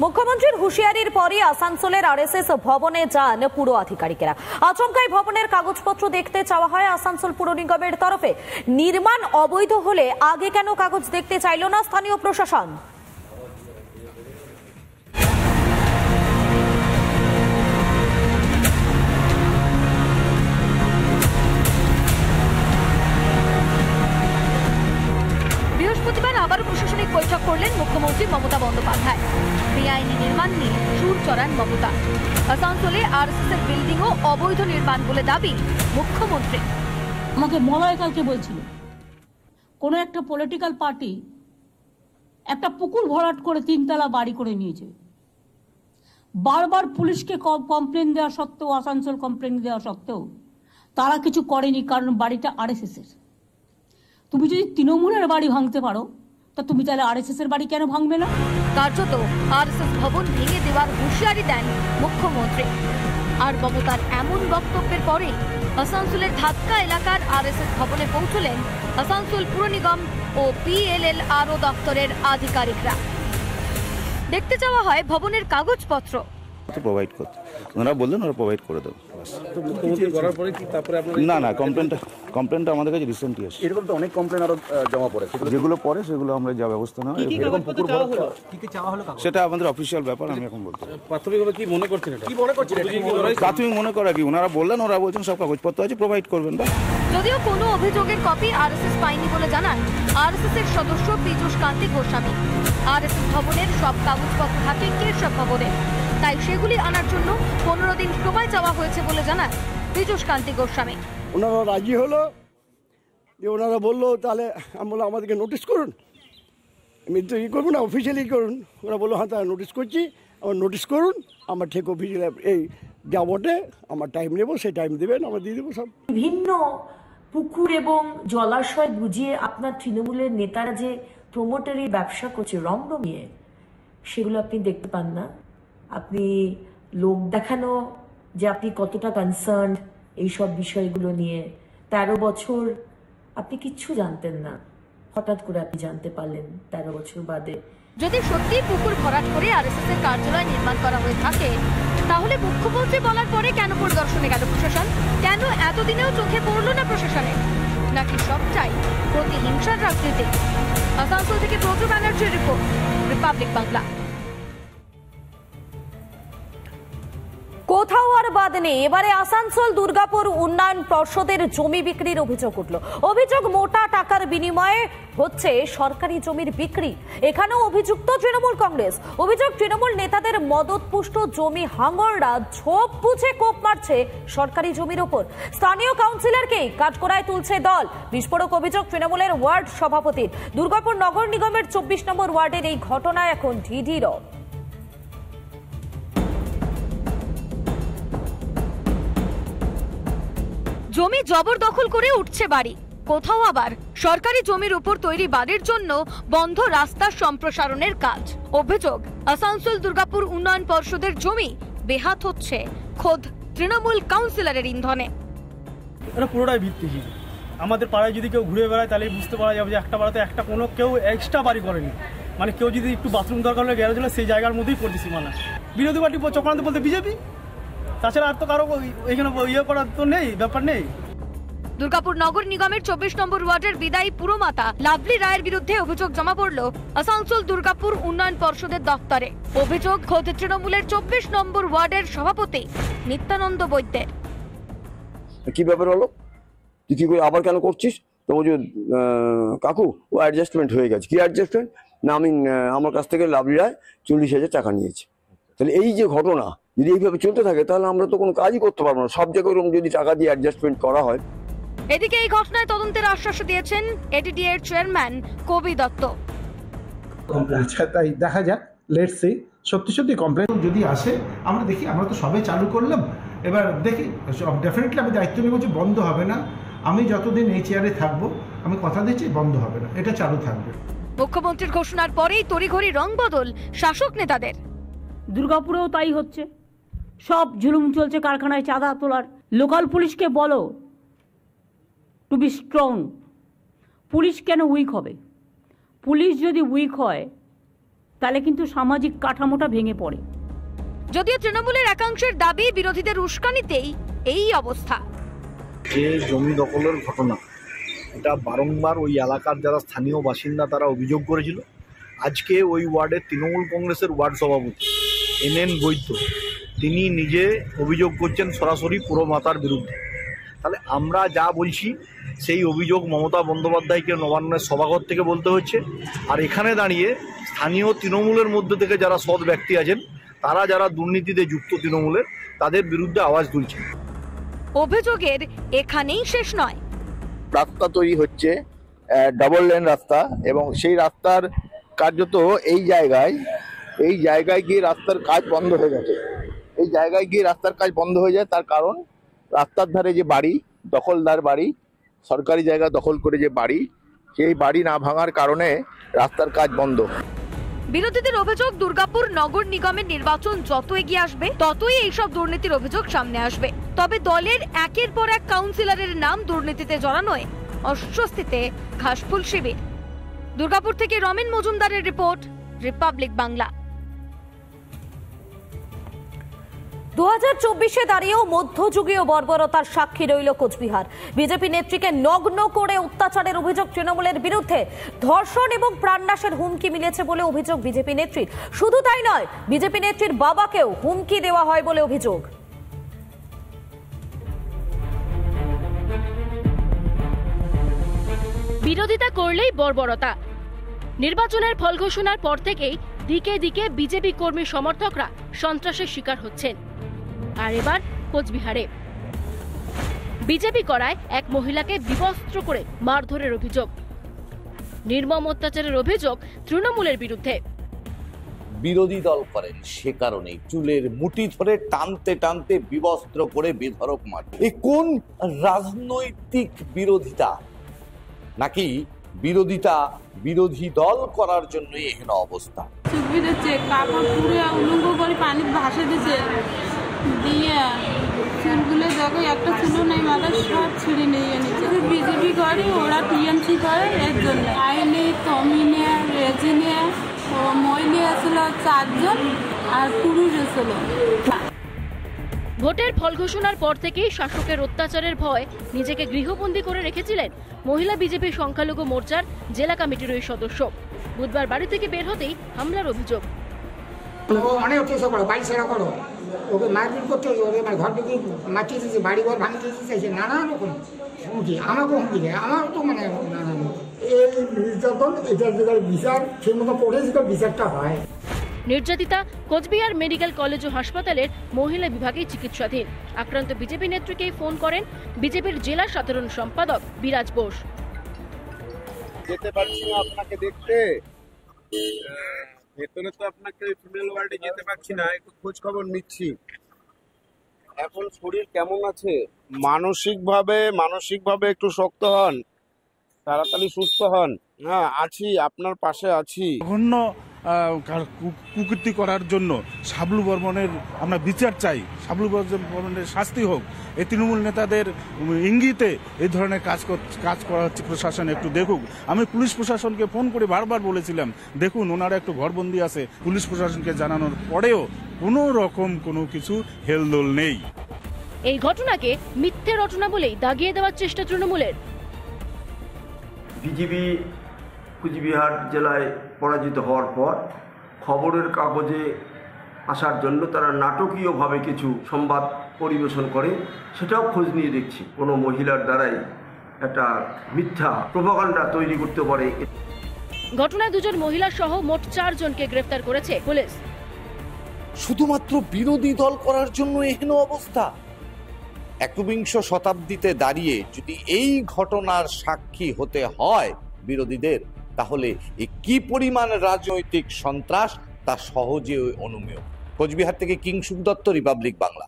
মুখ্যমন্ত্রীর হুঁশিয়ারির পরই আসানসোলের আরএসএস ভবনে যান পুর আধিকারিকেরা। আচমকাই ভবনের কাগজপত্র দেখতে চাওয়া হয় আসানসোল পুর নিগমের তরফে। নির্মাণ অবৈধ হলে আগে কেন কাগজ দেখতে চাইল না স্থানীয় প্রশাসন? বৃহস্পতিবার আবারও প্রশাসনিক বৈঠক করলেন মুখ্যমন্ত্রী মমতা বন্দ্যোপাধ্যায়। বেআইনি নির্মাণ নিয়ে সুর চড়ান মমতা। আসানসোলে আরএসএসের বিল্ডিংও অবৈধ নির্মাণ বলে দাবি মুখ্যমন্ত্রী। আমাকে মলয় কালকে বলছিল কোন একটা পলিটিক্যাল পার্টি একটা পুকুর ভরাট করে 3 তলা বাড়ি করে নিয়েছে। বারবার পুলিশকে কমপ্লেন দেওয়া সত্ত্বেও, আসানসোল কমপ্লেন দেওয়া সত্ত্বেও তারা কিছু করেনি, কারণ বাড়িটা আরএসএস এর। তুমি যদি তৃণমূলের বাড়ি ভাঙতে পারো তা তুমি তাহলে আরএসএস এর বাড়ি কেন ভাঙবে না? কার্যত আরএসএস ভবন ভেঙে দেওয়ার হুঁশিয়ারি দেন মুখ্যমন্ত্রী। আর মমতার এমন বক্তব্যের পরে আসানসোলের ধাক্কা এলাকার আরএসএস ভবনে পৌঁছলেন আসানসোল পুর নিগম ও PLLRO দপ্তরের আধিকারিকরা। দেখতে চাওয়া হয় ভবনের কাগজপত্র। প্রোভাইড করতে ওনারা বললেন, ওরা প্রোভাইড করে দেবো। না না, কমপ্লেনটা আমাদের কাছে রিসেন্টলি আসে। এরকম তো অনেক কমপ্লেন আরো জমা পড়ে, যেগুলো পরে সেগুলো আমরা যা ব্যবস্থা নেওয়া সেটা আমাদের অফিসিয়াল ব্যাপার। আমি এখন বলতে প্রাথমিকভাবে কি মনে করছেন, প্রাথমিক মনে করা কি, ওনারা বললেন, ওরা বলছেন সব কাগজপত্র আছে, প্রোভাইড করবেন। যদিও কোনো অভিযোগের কপি আরএসএস পায়নি বলে জানান আরএসএস এর সদস্য পীযূষ কান্তি গোস্বামী। আরএসএস ভবনের সব কাগজপত্র থাকে কেশব ভবনে, তাই সেগুলি আনার জন্য 15 দিন সময় চাওয়া হয়েছে বলে জানান পীযূষ কান্তি গোস্বামী। ওনারা রাজি হলো, যে ওনারা বললো তাহলে আমি বললাম আমাদেরকে নোটিশ করুন, আমি তো করবো না, অফিসিয়ালি করুন। ওরা বললো হ্যাঁ তাহলে নোটিশ করছি, আমার নোটিশ করুন, আমার ঠিক অফিসিয়াল এই যা বটে আমার টাইম নেবো, সেই টাইম দেবেন, আমরা দিয়ে দেবো সব। বিভিন্ন পুকুর এবং জলাশয় বুঝিয়ে আপনার তৃণমূলের নেতারা যে প্রমোটারি ব্যবসা করছে রমরমিয়ে, সেগুলো আপনি দেখতে পান না। আপনি লোক দেখানো যে আপনি কতটা কনসার্ন এইসব বিষয়গুলো নিয়ে। 13 বছর আপনি কিচ্ছু জানতেন না, হঠাৎ করে আপনি জানতে পারলেন 13 বছর বাদে। যদি সত্যি পুকুর ভরাট করে আরএসএস এর কার্যালয় নির্মাণ করা হয়ে থাকে, তাহলে মুখ্যমন্ত্রী বলার পরে কেন পরিদর্শনে গেল প্রশাসন? কেন এতদিনেও চোখে পড়ল না প্রশাসনে? নাকি সবটাই প্রতিহিংসার রাজনীতি? আসানসোল থেকে প্রচুর ব্যানার্জির রিপোর্ট, রিপাবলিক বাংলা। কোথাও আর বাদ নেই, এবারে আসানসোল দুর্গাপুর উন্নয়ন পর্ষদের জমি বিক্রির অভিযোগ উঠল। অভিযোগ মোটা টাকার বিনিময়ে হচ্ছে সরকারি জমির বিক্রি। এখানেও অভিযুক্ত তৃণমূল কংগ্রেস। অভিযোগ তৃণমূল নেতাদের মদতপুষ্ট জমি হাঙররা ঝোপ বুঝে কোপ মারছে সরকারি জমির ওপর। স্থানীয় কাউন্সিলরকেই কাঠগড়ায় তুলছে দল। বিস্ফোরক অভিযোগ তৃণমূলের ওয়ার্ড সভাপতির। দুর্গাপুর নগর নিগমের 24 নম্বর ওয়ার্ডের এই ঘটনায় এখন ঢিঢির। জমি জবরদখল করে উঠছে বাড়ি, কোথাও আবার সরকারি জমির উপর তৈরি বাড়ির জন্য বন্ধ রাস্তা সম্প্রসারণের কাজ। অভিযোগ আসানসোল দুর্গাপুর উন্নয়ন পর্ষদের জমি বেহাত হচ্ছে খোদ তৃণমূল কাউন্সিলরের ইন্ধনে। এটা পুরোটাই ভিত্তিহীন। আমাদের পাড়ায় যদি কেউ ঘুরে বেড়ায় তাহলে বুঝতে পারা যাবে যে একটা পাড়াতে একটা কোনো কেউ এক্সট্রা বাড়ি করেনি। মানে কেউ যদি একটু বাথরুম দরকার হলে গ্যারেজ হলে সেই জায়গার মধ্যেই পড়ছে সীমানা। বিরোধী পার্টি চক্রান্ত বলতে বিজেপি, তাছাড়া আর তো কারো এখানে ইয়ে করার তো নেই, ব্যাপার নেই। দুর্গাপুর নগর নিগমের 24 নম্বর ওয়ার্ডের বিদায়ী পুরমাতা লাভলি রায়ের বিরুদ্ধে অভিযোগ জমা পড়ল আসানসোল দুর্গাপুর উন্নয়ন পর্ষদের দপ্তরে। অভিযোগ খোদ তৃণমূলের 24 নম্বর ওয়ার্ডের সভাপতি নিত্যানন্দ বৈদ্যের। কি ব্যাপার হলো, তুই কি করে আবার কেন করছিস? তো বলছে কাকু ও অ্যাডজাস্টমেন্ট হয়ে গেছে। কি অ্যাডজাস্টমেন্ট? না আমি আমার কাছ থেকে লাভলি রায় 40,000 টাকা নিয়েছে। তাহলে এই যে ঘটনা যদি এইভাবে চলতে থাকে তাহলে আমরা তো কোনো কাজই করতে পারবো না। সব জায়গায় এরকম যদি টাকা দিয়ে অ্যাডজাস্টমেন্ট করা হয়। এদিকে এই ঘটনায় তদন্তের আশ্বাস দিয়েছেন এডিডি এর চেয়ারম্যান কবি দত্ত। আচ্ছা তাই দেখা যাক, লেটস সি। সত্যি কমপ্লেন যদি আসে আমরা দেখি, আমরা তো সবাই চালু করলাম, এবার দেখি। ডেফিনেটলি আমি দায়িত্ব নেব যে বন্ধ হবে না। আমি যতদিন এই চেয়ারে থাকবো আমি কথা দিচ্ছি বন্ধ হবে না, এটা চালু থাকবে। মুখ্যমন্ত্রীর ঘোষণার পরেই তড়িঘড়ি রং বদল শাসক নেতাদের। দুর্গাপুরেও তাই হচ্ছে, সব জুলুম চলছে কারখানায় চাঁদা তোলার। লোকাল পুলিশকে বলো টু বি স্ট্রং। পুলিশ কেন উইক হবে? পুলিশ যদি উইক হয় তাহলে কিন্তু সামাজিক কাঠামোটা ভেঙে পড়ে। যদিও তৃণমূলের একাংশের দাবি বিরোধীদের উস্কানিতেই এই অবস্থা। যে জমি দখলের ঘটনা, এটা বারংবার ওই এলাকার যারা স্থানীয় বাসিন্দা তারা অভিযোগ করেছিল। আজকে ওই ওয়ার্ডের তৃণমূল কংগ্রেসের ওয়ার্ড সভাপতি NN বৈদ্য তিনি নিজে অভিযোগ করছেন সরাসরি পুরমাতার বিরুদ্ধে। তাহলে আমরা যা বলছি সেই অভিযোগ মমতা বন্দ্যোপাধ্যায়কে নবান্নের সভাঘর থেকে বলতে হচ্ছে, আর এখানে দাঁড়িয়ে স্থানীয় তৃণমূলের মধ্যে থেকে যারা সৎ ব্যক্তি আছেন তারা যারা দুর্নীতিতে যুক্ত তৃণমূলের তাদের বিরুদ্ধে আওয়াজ তুলছে। অভিযোগের এখানেই শেষ নয়। রাস্তা তৈরি হচ্ছে, ডাবল লেন রাস্তা, এবং সেই রাস্তার কার্যত এই জায়গায় গিয়ে রাস্তার কাজ বন্ধ হয়ে গেছে। এই জায়গায় গিয়ে রাস্তার কাজ বন্ধ হয়ে যায়, তার কারণ রাস্তার ধারে যে বাড়ি, দখলদার বাড়ি, সরকারি জায়গা দখল করে যে বাড়ি, সেই বাড়ি না ভাঙার কারণে রাস্তার কাজ বন্ধ। বিরোধীদের অভিযোগ, দুর্গাপুর নগর নিগমের নির্বাচন যত এগিয়ে আসবে ততই এইসব দুর্নীতির অভিযোগ সামনে আসবে। তবে দলের একের পর এক কাউন্সিলরের নাম দুর্নীতিতে জড়ানোয় অস্বস্তিতে ঘাসফুল শিবির। দুর্গাপুর থেকে রমেন মজুমদারের রিপোর্ট, রিপাবলিক বাংলা। 2024-এ দাঁড়িয়েও মধ্যযুগীয় বর্বরতার সাক্ষী রইল কোচবিহার। বিজেপি নেত্রীকে নগ্ন করে অত্যাচারের অভিযোগ তৃণমূলের বিরুদ্ধে। ধর্ষণ এবং প্রাণনাশের হুমকি মিলেছে বলে অভিযোগ বিজেপি নেত্রীর। শুধু তাই নয়, বিজেপি নেত্রীর বাবাকেও হুমকি দেওয়া হয় বলে অভিযোগ। বিরোধিতা করলেই বর্বরতা। নির্বাচনের ফল ঘোষণার পর থেকেই দিকে দিকে বিজেপি কর্মী সমর্থকরা সন্ত্রাসের শিকার হচ্ছেন। আর এবার কোচবিহারে বিজেপি করায় এক মহিলাকে বিবস্ত্র করে মারধরের অভিযোগ। নির্মম অত্যাচারের অভিযোগ তৃণমূলের বিরুদ্ধে। বিরোধী দল করেন সে কারণেই চুলের মুঠি ধরে টানতে টানতে বিবস্ত্র করে বেধড়ক মার। এ কোন রাজনৈতিক বিরোধিতা? নাকি বিরোধিতা বিরোধী দল করার জন্যই এহেন অবস্থা? কাপড় পুরে উলঙ্গ করে পানি ভাসে দিচ্ছে, দিয়ে চুলগুলো দেখো একটা চুলো নেই, মাথায় সব ছিঁড়ে নিয়ে নিচ্ছে। বিজেপি করে, ওরা টিএমসি করে, এর জন্য আইনে তমিনে রেজিনে মহিলা এসেছিল 4 জন আর পুরুষ এসেছিল। ভোটের ফল ঘোষণার পর থেকেই শাসকের অত্যাচারের ভয় নিজেকে গৃহবন্দী করে রেখেছিলেন মহিলা বিজেপি সংখ্যালঘু মোর্চার জেলা কমিটির ওই সদস্য। বুধবার বাড়ি থেকে বের হতেই হামলার অভিযোগ। অনেক চেষ্টা করো, বাড়ি ছেড়া করো, ওকে মারপিট করতে, ওকে ঘর ঢুকে মাটিয়ে দিচ্ছে, বাড়ি ঘর ভাঙতে চাইছে, নানা রকম হুমকি। আমাকে হুমকি দেয়, আমার তো মানে নানা এই নির্যাতন, এটার যেটা বিচার সেই মতো করে যেটা বিচারটা হয়। নির্যাতিতা কোচবিহার মেডিকেল কলেজ ও হাসপাতালের মহিলা বিভাগে চিকিৎসাধীন। আক্রান্ত বিজেপি নেত্রীকেই ফোন করেন বিজেপির জেলা সাধারণ সম্পাদক বিরাজ বোস। যেতে পারছি না আপনাকে দেখতে, ভেতরে তো আপনাকে ফিমেল ওয়ার্ডে যেতে পারছি না, একটু খোঁজ খবর নিচ্ছি। এখন শরীর কেমন আছে? মানসিকভাবে একটু শক্ত হন, তাড়াতাড়ি সুস্থ হন। হ্যাঁ, আছি, আপনার পাশে আছি। জঘন্য কুকীর্তি করার জন্য শাবলু বর্মনের আমরা বিচার চাই, শাবলু বর্মনের শাস্তি হোক। এই তৃণমূল নেতাদের ইঙ্গিতে এই ধরনের কাজ করা হচ্ছে। প্রশাসন একটু দেখুক। আমি পুলিশ প্রশাসনকে ফোন করে বারবার বলেছিলাম, দেখুন ওনারা একটু ঘরবন্দি আছে। পুলিশ প্রশাসনকে জানানোর পরেও কোনো রকম কোনো কিছু হেলদোল নেই। এই ঘটনাকে মিথ্যে রটনা বলেই দাগিয়ে দেওয়ার চেষ্টা তৃণমূলের। বিজেপি কুচবিহার জেলায় পরাজিত হওয়ার পর খবরের কাগজে আসার জন্য তারা নাটকীয়ভাবে কিছু সংবাদ পরিবেশন করে, সেটাও খোঁজ নিয়ে দেখছি। কোনো মহিলার দ্বারাই একটা মিথ্যা প্রোপাগান্ডা তৈরি করতে পারে। ঘটনায় 2 জন মহিলা সহ মোট 4 জনকে গ্রেফতার করেছে পুলিশ। শুধুমাত্র বিরোধী দল করার জন্য এহেন অবস্থা? 21 শতাব্দীতে দাঁড়িয়ে যদি এই ঘটনার সাক্ষী হতে হয় বিরোধীদের, তাহলে কি পরিমাণ রাজনৈতিক সন্ত্রাস তা সহজে অনুমেয়। কোচবিহার থেকে কিংশুক দত্ত, রিপাবলিক বাংলা।